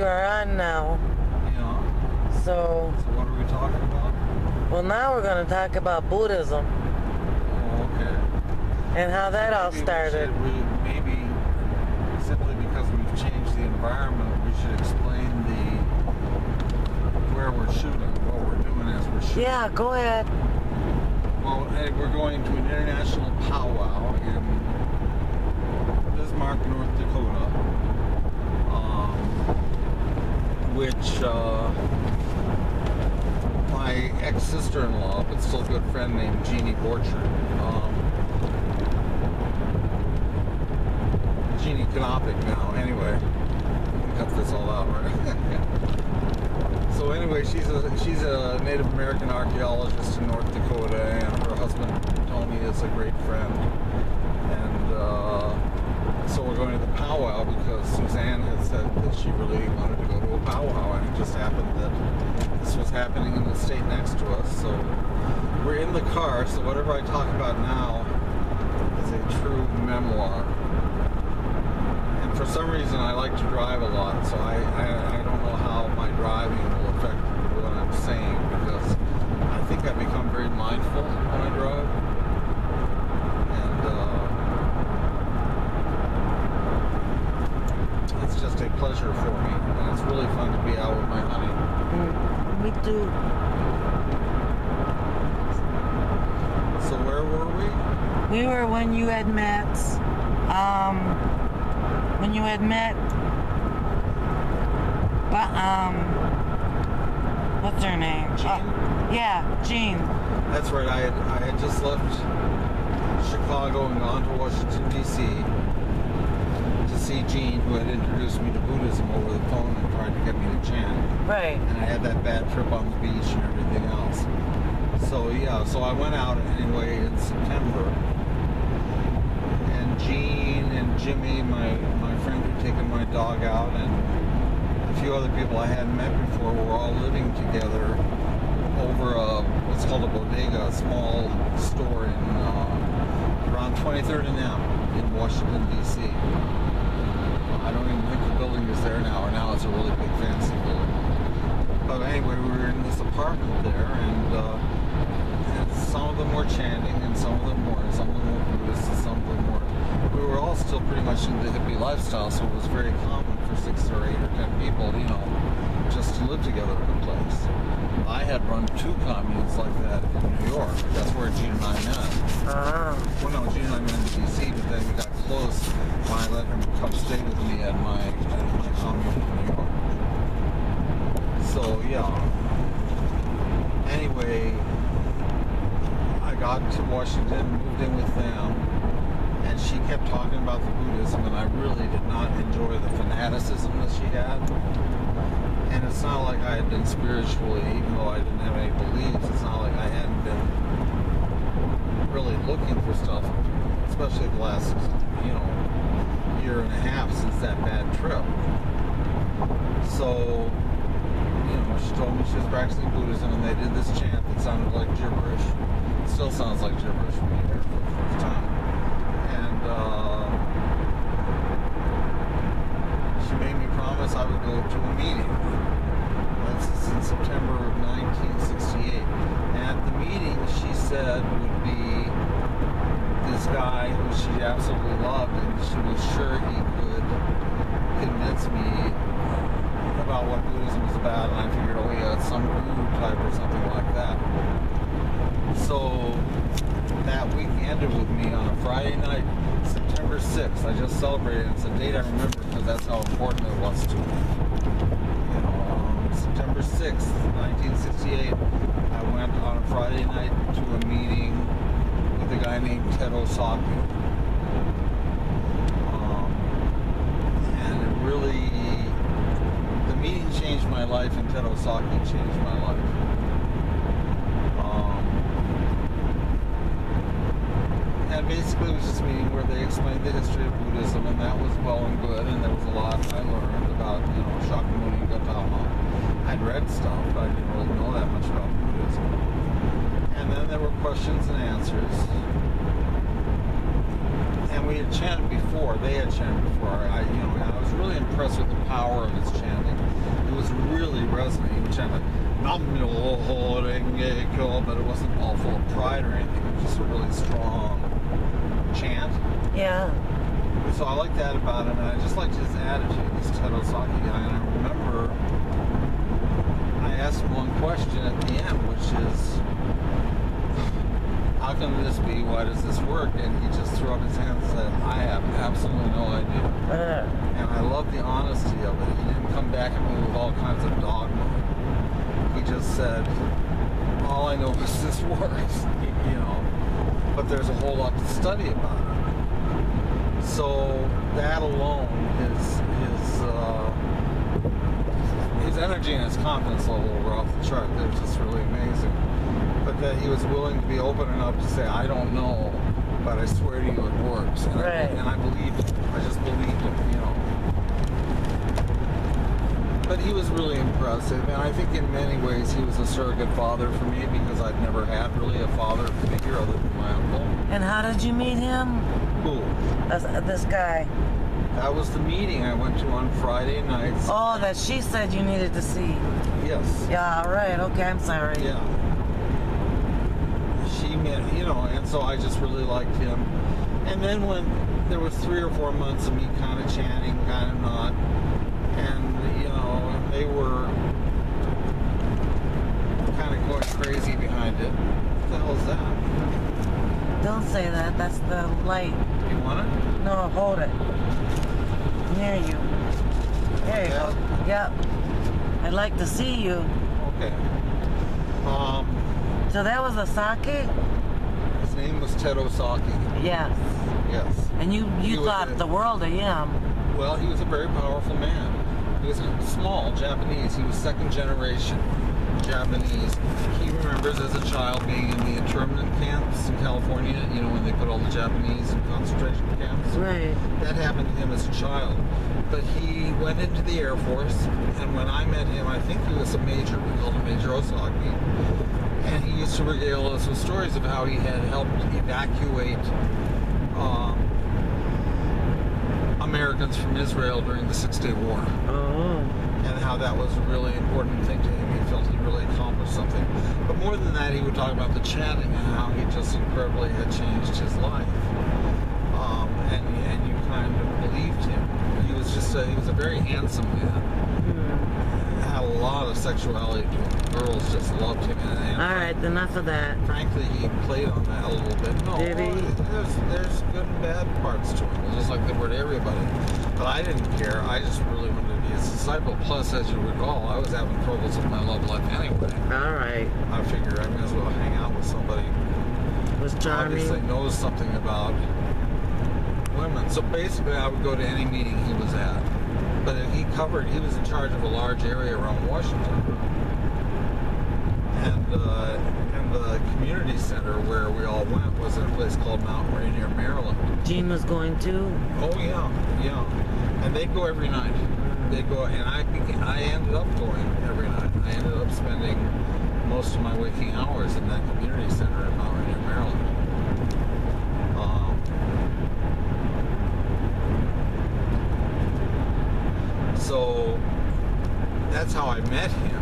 You are on now. Yeah. So what are we talking about? well, now we're going to talk about Buddhism Oh, okay. and how that all Maybe started. Maybe simply because we've changed the environment, we should explain where we're shooting, what we're doing as we're shooting. Yeah, go ahead. Well, hey, we're going to an international powwow in Bismarck, North Dakota, which my ex-sister-in-law, but still a good friend named Jeannie Borchard, Jeannie Canopic now, anyway. Cut this all out, right? So anyway, she's a Native American archaeologist in North Dakota, and her husband Tony is a great friend. And so we're going to the powwow because Susanne had said that she really wanted to go to a powwow, and it just happened that this was happening in the state next to us. So we're in the car, so whatever I talk about now is a true memoir. And for some reason I like to drive a lot, so I don't know how my driving will affect what I'm saying, because I think I become very mindful when I drive. And it's just a pleasure for me, and it's really fun to be out with my honey. Me too. So where were we? We were when you had met, what's her name? Jean? Yeah, Jean. That's right, I had just left Chicago and gone to Washington, D.C. to see Jean, who had introduced me to Buddhism over the phone and tried to get me to chant. Right. And I had that bad trip on the beach and everything else. So yeah, so I went out anyway in September. And Jean and Jimmy, my friend who'd taken my dog out, and a few other people I hadn't met before were all living together over what's called a bodega, a small store in around 23rd and M in Washington, D.C. I don't even think the building is there now, or now it's a really big fancy building. But anyway, we were in this apartment there, and some of them were chanting, and some of them weren't. Some of them were Buddhist, and some of them weren't. We were all still pretty much in the hippie lifestyle, so it was very common for 6 or 8 or 10 people, just to live together in a place. I had run 2 communes like that in New York. That's where Gene and I met. Well, no, Gene and I met in D.C., but then we got close when I let him come stay with me at my commune in New York. So, yeah. Anyway, I got to Washington, moved in with them, and she kept talking about the Buddhism, and I really did not enjoy the fanaticism that she had. And it's not like I had been spiritually, even though I didn't have any beliefs, it's not like I hadn't been really looking for stuff, especially the last, year and a half since that bad trip. So, she told me she was practicing Buddhism, and they did this chant that sounded like gibberish. It still sounds like gibberish when you hear it for the first time. And she made me promise I would go to a meeting. That's in September of 1968. And at the meeting, she said would be this guy who she absolutely loved, and she was sure he could convince me about what Buddhism is about. And I figured, oh yeah, it's some guru type or something like that. So that week ended with me on a Friday night, September 6th. I just celebrated. It's a date I remember because that's how important it was to me. September 6th, 1968, I went on a Friday night to a meeting with a guy named Ted Osaki. And it really, the meeting changed my life, and Ted Osaki changed my life. And basically it was just a meeting where they explained the history of Buddhism, and that was well and good, and there was a lot I learned about, Shakyamuni and Gautama. I'd read stuff, but I didn't really know that much about Buddhism. And then there were questions and answers. And we had chanted before, they had chanted before. I was really impressed with the power of his chanting. resonate. He would chant like Nam Myoho Renge Kyo, but it wasn't all full of pride or anything. It was just a really strong chant. Yeah. So I like that about him, and I just liked his attitude, this Terosaki guy. And I remember I asked him one question at the end, which is, how can this be? Why does this work? And he just threw up his hands and said, I have absolutely no idea. And I love the honesty of it. He didn't come back at me with all kinds of dogma. He just said, all I know is this works, you know. But there's a whole lot to study about it. So that alone, his energy and his confidence level were off the chart. It was just really amazing. But that he was willing to be open enough to say, I don't know, but I swear to you it works. And, Right. I believed him. I just believed him, you know. But he was really impressive, and I think in many ways he was a surrogate father for me because I'd never had really a father figure other than my uncle. And how did you meet him? Who? This guy. That was the meeting I went to on Friday nights. Oh, that she said you needed to see. Yes. Yeah, right. Okay, I'm sorry. Yeah. She met, you know, and so I just really liked him. And then when there was 3 or 4 months of me kind of chanting, kind of not, and, you know, they were kind of going crazy behind it. What the hell is that? Don't say that. That's the light. You want it? No, hold it. Near you. There you go. Yep. I'd like to see you. Okay. So that was a sake? His name was Terosaki. Yes. Yes. And you He was thought a- the world of him. Well, he was a very powerful man. He was small, Japanese. He was second generation Japanese. He remembers as a child being in the internment camps in California, you know, when they put all the Japanese in concentration camps. Right. That happened to him as a child. But he went into the Air Force, and when I met him, I think he was a major. We called him Major Osaki. And he used to regale us with stories of how he had helped evacuate Americans from Israel during the Six-Day War. Oh. And how that was a really important thing to him. He felt he really accomplished something. But more than that, he would talk about the chanting and how he just incredibly had changed his life. And you kind of believed him. He was just he was a very handsome man. Had a lot of sexuality to him. Girls just loved him. And All right, enough of that. frankly, he played on that a little bit. No, Did he? there's good and bad parts to him, just like there were to everybody. But I didn't care. I just really wanted to be his disciple. Plus, as you recall, I was having troubles with my love life anyway. All right. I figured I may as well hang out with somebody Was who charming. obviously knows something about women. So basically, I would go to any meeting he was at. But he was in charge of a large area around Washington. And the community center where we all went was in a place called Mount Rainier, Maryland. Gene was going too. Oh yeah. And they'd go every night. They'd go, and I ended up going every night. I ended up spending most of my waking hours in that community center in Mount Rainier, Maryland. So that's how I met him.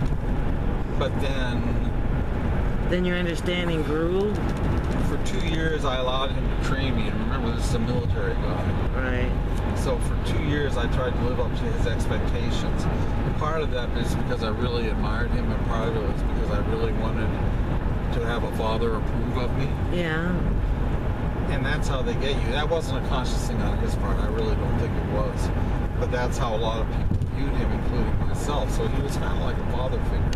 But then Then your understanding grew. for 2 years I allowed him to train me. And remember, this is a military guy. Right. So for 2 years I tried to live up to his expectations. Part of that is because I really admired him, and part of it was because I really wanted to have a father approve of me. Yeah. And that's how they get you. That wasn't a conscious thing on his part. I really don't think it was. But that's how a lot of people viewed him, including myself. So he was kind of like a father figure.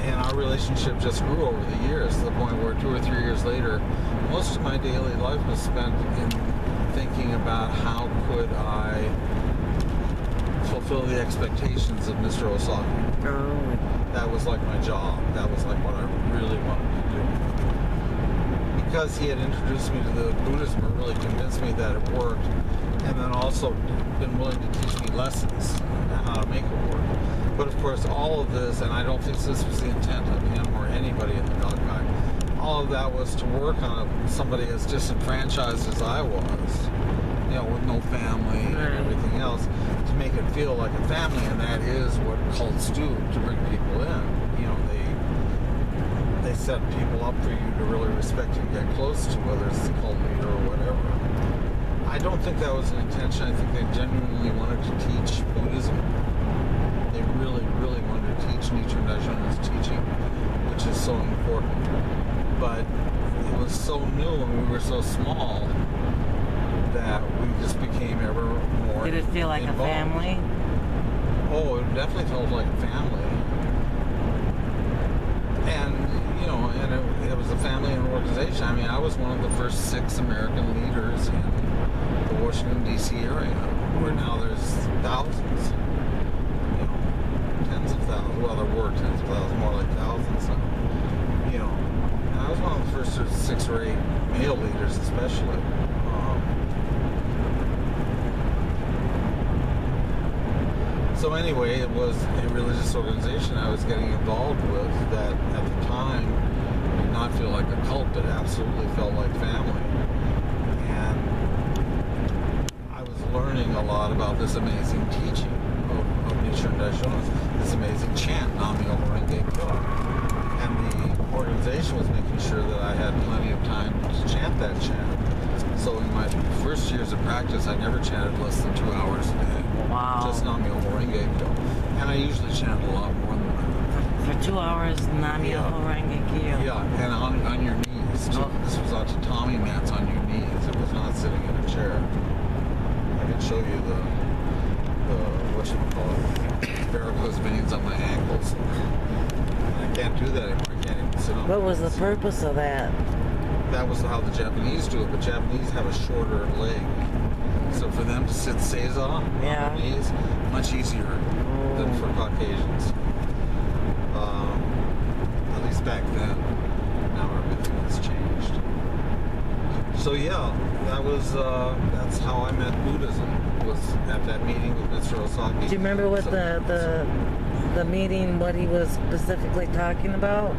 And our relationship just grew over the years, to the point where 2 or 3 years later, most of my daily life was spent in thinking about how could I fulfill the expectations of Mr. Osaki. Oh. That was like my job. That was like what I really wanted to do. Because he had introduced me to the Buddhism, it really convinced me that it worked. And then also been willing to teach me lessons on how to make it work. But of course, all of this, and I don't think this was the intent of him or anybody in the God Guy, all of that was to work on somebody as disenfranchised as I was, you know, with no family and everything else, to make it feel like a family, and that is what cults do to bring people in. You know, they set people up for you to really respect and get close to, whether it's the cult leader or whatever. I don't think that was an intention. I think they genuinely wanted to teach Buddhism. They really, really wanted to teach Nichiren Daishonin's teaching, which is so important. But it was so new and we were so small that we just became ever more. Did it feel like involved. a family? Oh, it definitely felt like a family. And, you know, and it was a family and organization. I mean, I was one of the first 6 American leaders in the Washington, D.C. area, where now there's thousands. You know, tens of thousands. Well, there were tens of thousands, more like thousands now. You know, and I was one of the first 6 or 8 male leaders, especially. So anyway, it was a religious organization I was getting involved with that at the time did not feel like a cult, but absolutely felt like family. And I was learning a lot about this amazing teaching of Nichiren Daishonin, this amazing chant, Nam-myoho Renge Kyo. And the organization was making sure that I had plenty of time to chant that chant. So in my first years of practice, I never chanted less than 2 hours a day. Wow. Just Nam-myoho Renge Kyo. And I usually chant a lot more than that. For 2 hours, Nam-myoho Renge Kyo. Yeah, and on your knees, too. Oh. This was on tatami mats on your knees. It was not sitting in a chair. I can show you the whatchamacallit, varicose veins on my ankles. And I can't do that anymore. I can't even sit on What my was the knees. purpose of that? That was how the Japanese do it, but Japanese have a shorter leg. So for them to sit seiza on their knees, much easier than for Caucasians. At least back then. Now everything has changed. So yeah, that's how I met Buddhism, was at that meeting with Mr. Osaki. Do you remember what the meeting, what he was specifically talking about?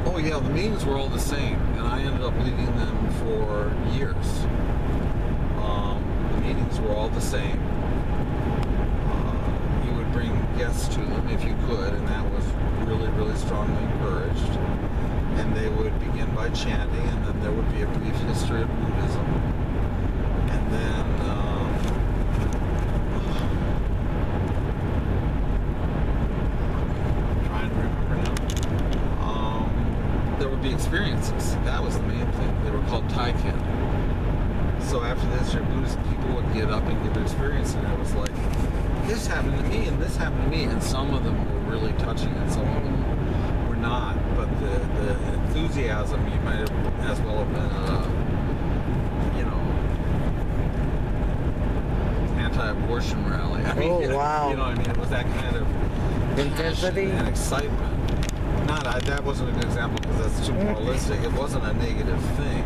Oh yeah, the meetings were all the same, and I ended up leading them for years. The meetings were all the same. You would bring guests to them if you could, and that was really, really strongly encouraged. And they would begin by chanting, and then there would be a brief history of Buddhism. And then I'm trying to remember now. There would be experiences. That was the main thing. They were called taiken. So after this, your Buddhist people would get up and give experience, and it was like, this happened to me, and this happened to me, and some of them were really touching, and some of them were not. But the enthusiasm, you might have as well have been, anti-abortion rally. I mean, Oh, wow. You know what I mean? It was that kind of Intensity? passion and excitement. That wasn't a good example because that's too moralistic. It wasn't a negative thing.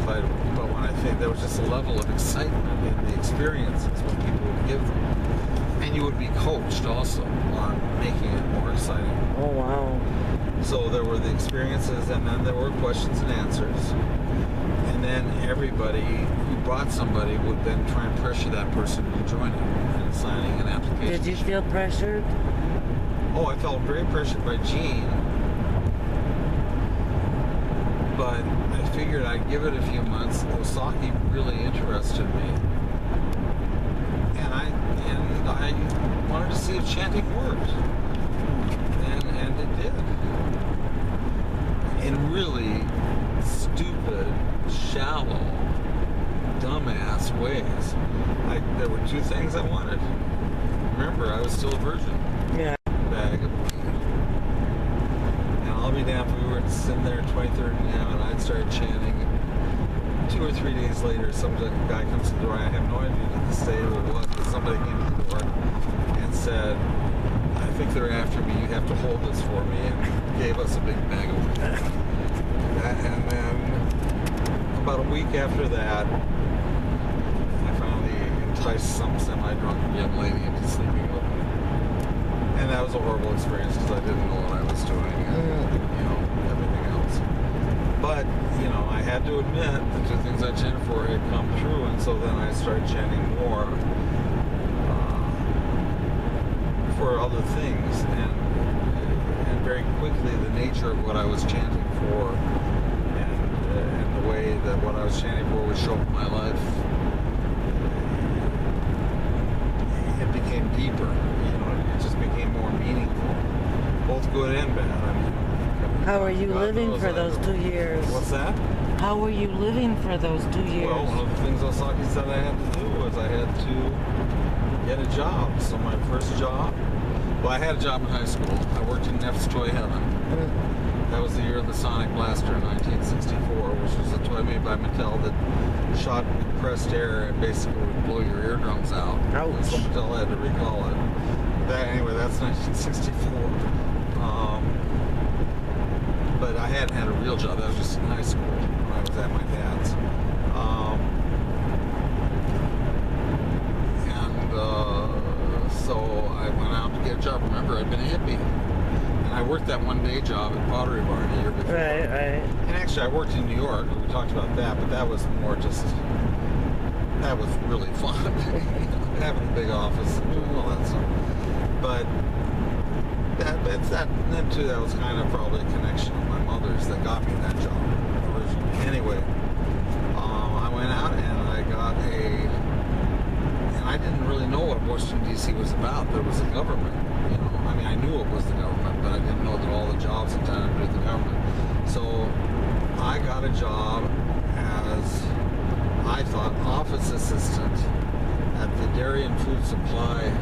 But when I think there was just a level of excitement in the experiences when people would give them. And you would be coached also on making it more exciting. Oh, wow. So there were the experiences, and then there were questions and answers. And then everybody who brought somebody would then try and pressure that person into joining and signing an application. Did you feel pressured? Oh, I felt very pressured by Gene. But I figured I'd give it a few months. Osaki really interested me. And I wanted to see if chanting worked. And it did. In really stupid, shallow, dumbass ways. There were 2 things I wanted. Remember, I was still a virgin. Yeah. Bag of weed. And I'll be damned if we were sitting there at 23rd a.m. and I'd started chanting. 2 or 3 days later, some guy comes to the door. I have no idea at this stage what it was, but somebody came to the door and said, I think they're after me. You have to hold this for me, and gave us a big bag of weed. And then about a week after that, I finally enticed some semi-drunk young lady into sleeping with me. And that was a horrible experience because I didn't know what I was doing and, everything else. But, I had to admit the 2 things I chanted for had come true, and so then I started chanting more. other things, and very quickly the nature of what I was chanting for, and the way that what I was chanting for would show up in my life, it became deeper. It just became more meaningful, both good and bad. I mean, How were you God living knows for those 2 years? What's that? How were you living for those 2 years? Well, one of the things Osaki said I had to do was I had to get a job. So my first job, well, I had a job in high school. I worked in Neff's Toy Heaven. That was the year of the Sonic Blaster in 1964, which was a toy made by Mattel that shot compressed air and basically would blow your eardrums out. Ouch. So Mattel had to recall it. Anyway, that's 1964. But I hadn't had a real job. That was just in high school when I was at my dad's. So I went out to get a job. Remember, I'd been a hippie. And I worked that one-day job at Pottery Barn the year before. Right. And actually, I worked in New York. We talked about that, but that was more just... That was really fun. Having a big office and doing all that stuff. But... Then too, that was kind of probably a connection of my mother's that got me that job originally. Anyway, I went out and I got and I didn't really know what Washington D.C. was about. There was a government, I mean, I knew it was the government, but I didn't know that all the jobs in town had to do with the government. So I got a job as, I thought, office assistant at the Dairy and Food Supply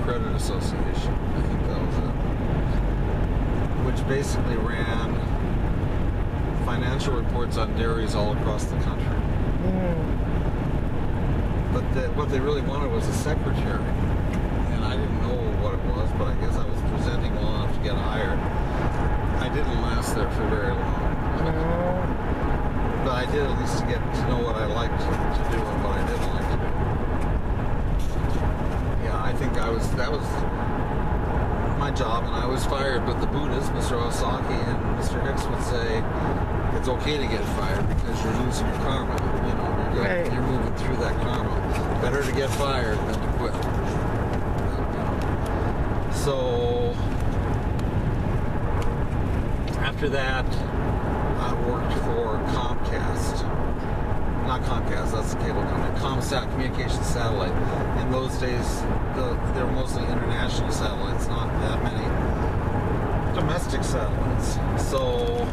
Credit Association. I think that was it. Which basically ran financial reports on dairies all across the country. But what they really wanted was a secretary. And I didn't know what it was, but I guess I was presenting well enough to get hired. I didn't last there for very long. But I did at least to get to know what I liked to do and what I didn't like to do. I think that was my job, and I was fired. But the Buddhist, Mr. Osaki and Mr. Hicks would say it's okay to get fired because you're losing your karma. You're moving through that karma. Better to get fired than to quit. So after that, I worked for Comcast. Not Comcast, that's the cable company. ComSat, communications satellite. In those days, they were mostly international satellites, not that many domestic satellites. So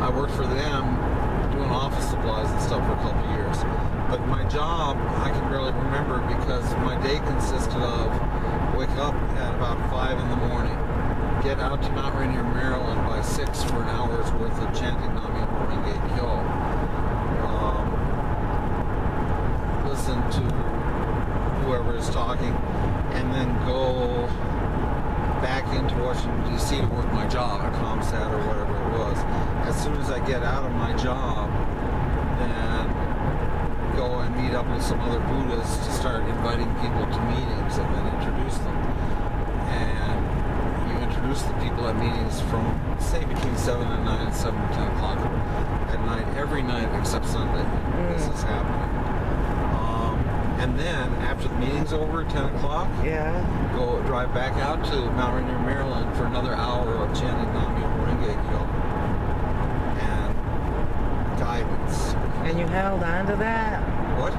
I worked for them doing office supplies and stuff for a couple of years. But my job, I can barely remember because my day consisted of wake up at about 5 in the morning, get out to Mount Rainier, Maryland by 6 for an hour's worth of chanting Namyo Horenge Kyo. Listen to whoever is talking, and then go back into Washington, D.C. to work my job at ComSat or whatever it was. As soon as I get out of my job, then go and meet up with some other Buddhists to start inviting people to meetings and then introduce them. And you introduce the people at meetings from, say, between 7 and 9 and 7 to 10 o'clock at night, every night except Sunday. This is happening. And then, after the meeting's over at 10 o'clock, go drive back out to Mount Rainier, Maryland for another hour of chanting Namyo Horenge Kyo and guidance. And you held on to that? What?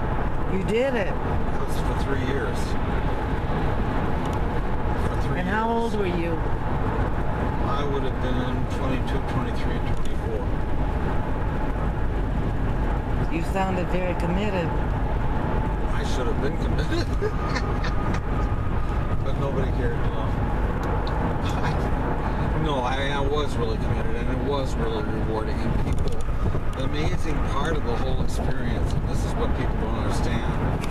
You did it. That was for 3 years. And how old were you? I would have been 22, 23, and 24. You sounded very committed. I should have been committed. But nobody cared. No, I was really committed, and it was really rewarding. And people, the amazing part of the whole experience, and this is what people don't understand,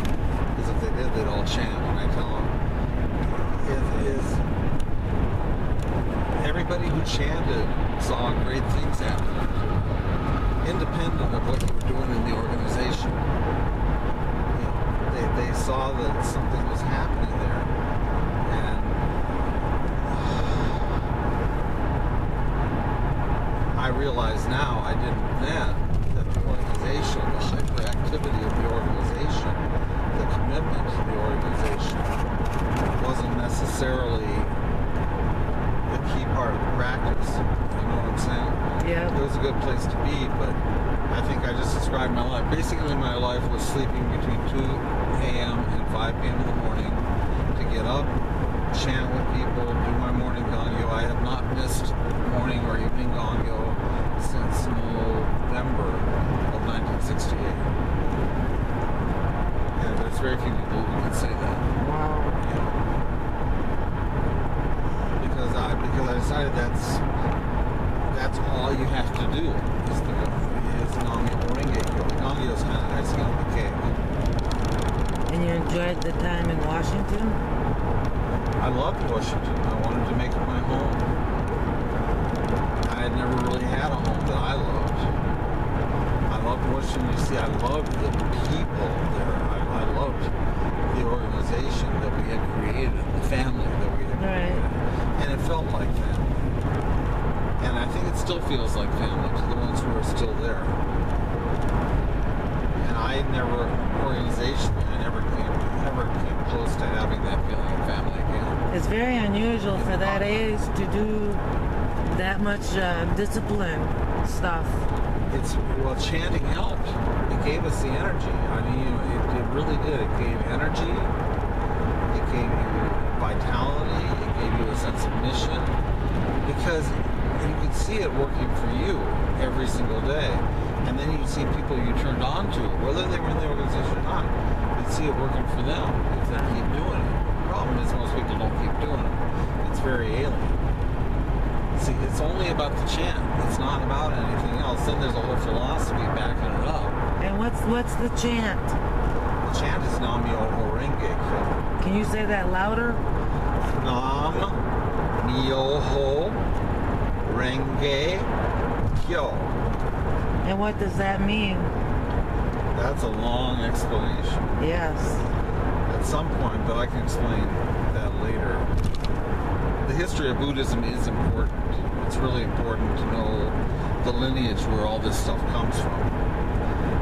because if they did, they'd all chant, and I tell them, is everybody who chanted saw great things happen, independent of what you were doing in the organization. They saw that something was happening there, and I realize now, I didn't then, that organization, the hyperactivity of the organization, the commitment to the organization wasn't necessarily the key part of the practice. You know what I'm saying? Yeah. It was a good place to be, but I think I just described my life. Basically, my life was sleeping between 2 a.m. and 5 p.m. in the morning to get up, chant with people, do my morning gongyo. I have not missed morning or evening gongyo since November of 1968. And there's very few people who can say that. Wow. Yeah. Because I decided that's all you have to do is Namyo Renge Kyo. Gongyo is kind of icing on the cake. And you enjoyed the time in Washington? I loved Washington. I wanted to make it my home. I had never really had a home that I loved. I loved Washington, D.C. I loved the people there. I loved the organization that we had created, the family that we had created. And it felt like family. And I think it still feels like family to the ones who are still there. And I never, organizationally, I never came close to having that feeling of family again. It's very unusual for that age to do that much discipline stuff. Well, chanting helped. It gave us the energy. I mean, it really did. It gave energy. It gave you vitality. It gave you a sense of mission. Because you could see it working for you every single day. And then you'd see people you turned on to, whether they were in the organization or not. You'd see it working for them if they keep doing it. The problem is most people don't keep doing it. It's very alien. See, it's only about the chant. It's not about anything else. Then there's a whole philosophy backing it up. And what's the chant? The chant is Nam Myoho Renge Kyo. Can you say that louder? Nam Myoho Renge Kyo. And what does that mean? That's a long explanation. Yes. At some point, but I can explain that later. The history of Buddhism is important. It's really important to know the lineage where all this stuff comes from.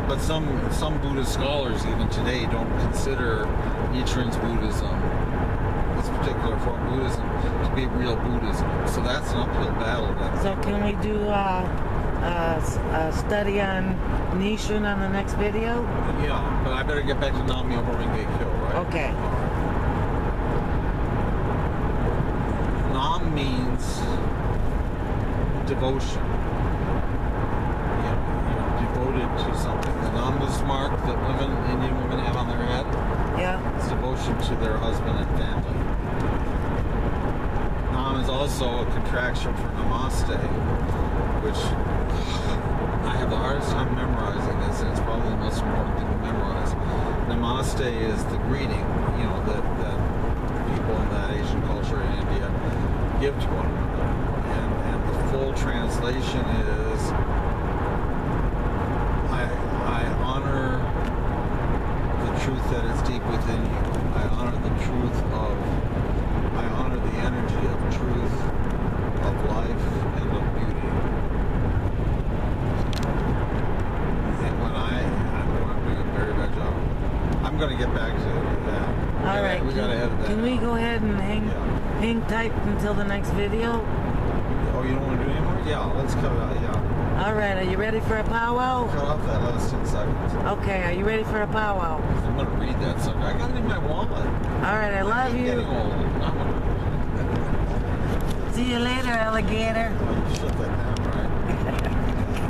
But some Buddhist scholars even today don't consider Nichiren's Buddhism, this particular form of Buddhism, to be real Buddhism. So that's an uphill battle. So can we do a study on Nichiren on the next video? Yeah, but I better get back to Nam Myoho Renge Kyo, right? Okay. Nam means devotion. You're devoted to something. The Namus mark that Indian women have on their head, Yeah. it's devotion to their husband and family. Nam is also a contraction for Namaste, which I have the hardest time memorizing this, and it's probably the most important thing to memorize. Namaste is the greeting, that people in that Asian culture in India give to one another. And the full translation is, I honor the truth that is deep within you. I honor the energy of truth, of life, and of beauty. And when I'm doing a very bad job. I'm going to get back to that. All right. We got to edit that. Can we go ahead and hang tight until the next video? Oh, you don't want to do it anymore? Yeah, let's cut it out, yeah. All right. Are you ready for a powwow? Cut off that last 10 seconds. Okay. Are you ready for a powwow? I'm going to read that sucker. I got it in my wallet. All right. I love I'm getting you. old. See you later, alligator. Oh, you shut that down, right?